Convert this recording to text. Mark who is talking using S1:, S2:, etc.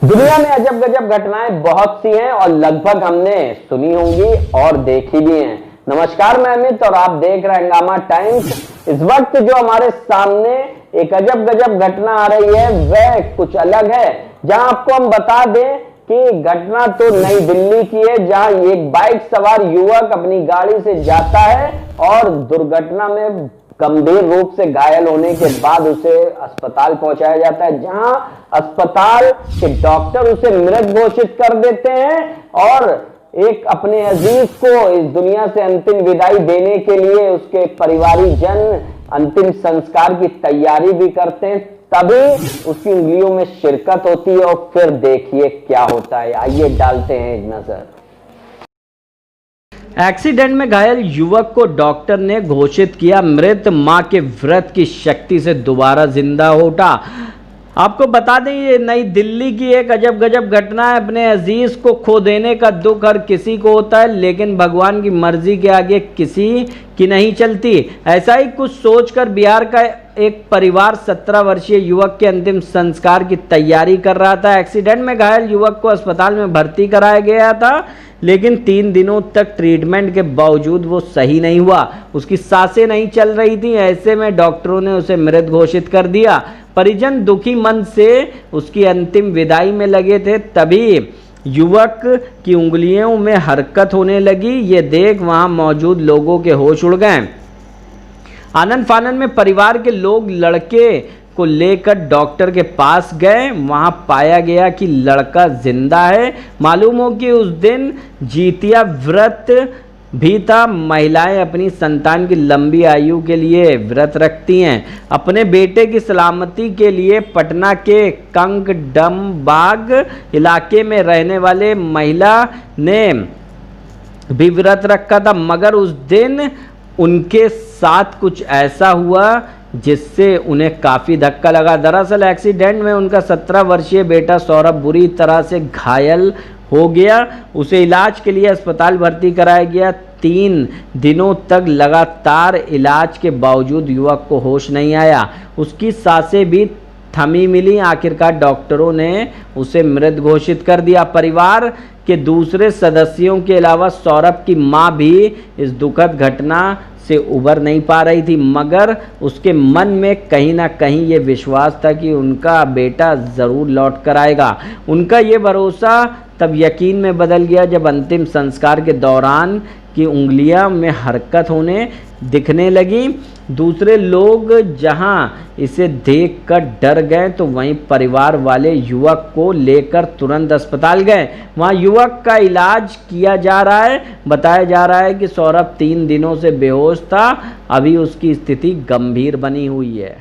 S1: दुनिया में अजब गजब घटनाएं बहुत सी हैं और लगभग हमने सुनी होंगी और देखी भी हैं। नमस्कार, मैं अमित और आप देख रहे हैं हंगामा टाइम्स। इस वक्त जो हमारे सामने एक अजब गजब घटना आ रही है वह कुछ अलग है, जहां आपको हम बता दें कि घटना तो नई दिल्ली की है, जहां एक बाइक सवार युवक अपनी गाड़ी से जाता है और दुर्घटना में गंभीर रूप से घायल होने के बाद उसे अस्पताल पहुंचाया जाता है, जहां अस्पताल के डॉक्टर उसे मृत घोषित कर देते हैं और एक अपने अजीज को इस दुनिया से अंतिम विदाई देने के लिए उसके परिवारीजन अंतिम संस्कार की तैयारी भी करते हैं। तभी उसकी उंगलियों में शिरकत होती है और फिर देखिए क्या होता है। आइए डालते हैं एक नजर।
S2: एक्सीडेंट में घायल युवक को डॉक्टर ने घोषित किया मृत, मां के व्रत की शक्ति से दोबारा जिंदा हो उठा। आपको बता दें ये नई दिल्ली की एक अजब गजब घटना है। अपने अजीज को खो देने का दुख हर किसी को होता है, लेकिन भगवान की मर्जी के आगे किसी की नहीं चलती। ऐसा ही कुछ सोचकर बिहार का एक परिवार 17 वर्षीय युवक के अंतिम संस्कार की तैयारी कर रहा था। एक्सीडेंट में घायल युवक को अस्पताल में भर्ती कराया गया था, लेकिन 3 दिनों तक ट्रीटमेंट के बावजूद वो सही नहीं हुआ। उसकी सांसें नहीं चल रही थी। ऐसे में डॉक्टरों ने उसे मृत घोषित कर दिया। परिजन दुखी मन से उसकी अंतिम विदाई में लगे थे। तभी युवक की उंगलियों में हरकत होने लगी। ये देख वहां मौजूद लोगों के होश उड़ गए। आनंद फानंद में परिवार के लोग लड़के को लेकर डॉक्टर के पास गए। वहां पाया गया कि लड़का जिंदा है। मालूम हो कि उस दिन जितिया व्रत भी था। महिलाएं अपनी संतान की लंबी आयु के लिए व्रत रखती हैं। अपने बेटे की सलामती के लिए पटना के कंकडम बाग इलाके में रहने वाले महिला ने भी व्रत रखा था, मगर उस दिन उनके साथ कुछ ऐसा हुआ जिससे उन्हें काफ़ी धक्का लगा। दरअसल एक्सीडेंट में उनका 17 वर्षीय बेटा सौरभ बुरी तरह से घायल हो गया। उसे इलाज के लिए अस्पताल भर्ती कराया गया। 3 दिनों तक लगातार इलाज के बावजूद युवक को होश नहीं आया। उसकी सांसें भी थमी मिली। आखिरकार डॉक्टरों ने उसे मृत घोषित कर दिया। परिवार के दूसरे सदस्यों के अलावा सौरभ की मां भी इस दुखद घटना से उबर नहीं पा रही थी, मगर उसके मन में कहीं ना कहीं ये विश्वास था कि उनका बेटा ज़रूर लौट कर आएगा। उनका ये भरोसा तब यकीन में बदल गया जब अंतिम संस्कार के दौरान की उंगलियां में हरकत होने दिखने लगी। दूसरे लोग जहां इसे देखकर डर गए, तो वहीं परिवार वाले युवक को लेकर तुरंत अस्पताल गए। वहां युवक का इलाज किया जा रहा है। बताया जा रहा है कि सौरभ 3 दिनों से बेहोश था। अभी उसकी स्थिति गंभीर बनी हुई है।